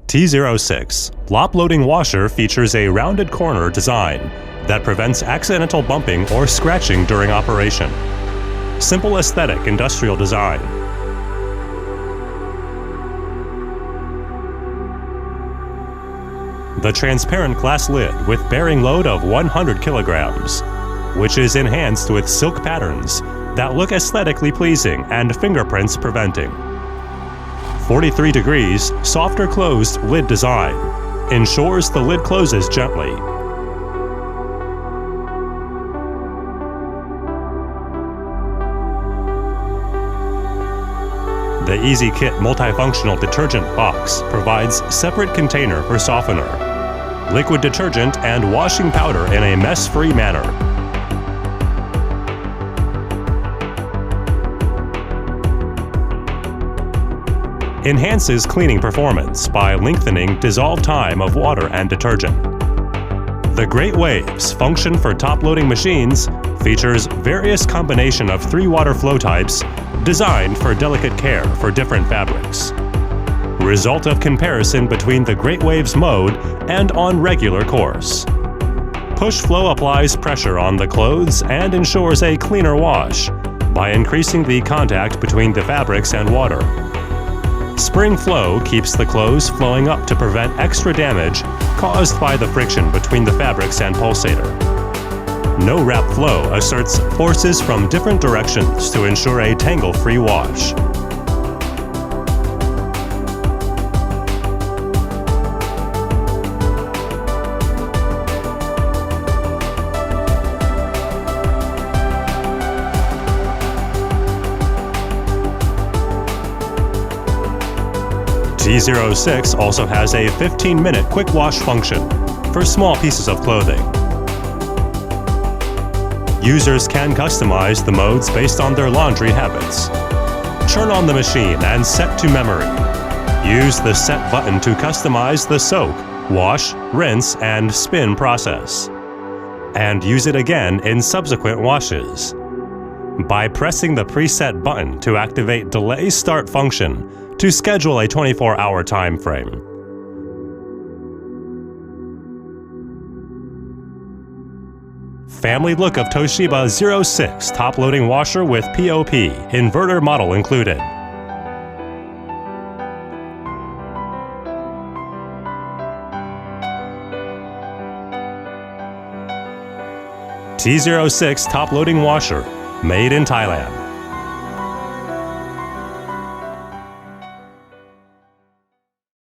T06 lop-loading washer features a rounded corner design that prevents accidental bumping or scratching during operation. Simple aesthetic industrial design. The transparent glass lid with bearing load of 100 kilograms, which is enhanced with silk patterns that look aesthetically pleasing and fingerprints preventing. 43 degrees, softer closed lid design ensures the lid closes gently. The Easy Kit multifunctional detergent box provides separate container for softener, liquid detergent, and washing powder in a mess-free manner. Enhances cleaning performance by lengthening dissolve time of water and detergent. The Great Waves function for top-loading machines features various combination of 3 water flow types designed for delicate care for different fabrics. Result of comparison between the Great Waves mode and on regular course. Push flow applies pressure on the clothes and ensures a cleaner wash by increasing the contact between the fabrics and water. Spring flow keeps the clothes flowing up to prevent extra damage caused by the friction between the fabrics and pulsator. No wrap flow asserts forces from different directions to ensure a tangle-free wash. T06 also has a 15-minute quick wash function for small pieces of clothing. Users can customize the modes based on their laundry habits. Turn on the machine and set to memory. Use the Set button to customize the soak, wash, rinse, and spin process. And use it again in subsequent washes. By pressing the preset button to activate Delay Start function to schedule a 24-hour time frame. Family look of Toshiba 06 top-loading washer with POP, inverter model included. T06 top-loading washer, made in Thailand.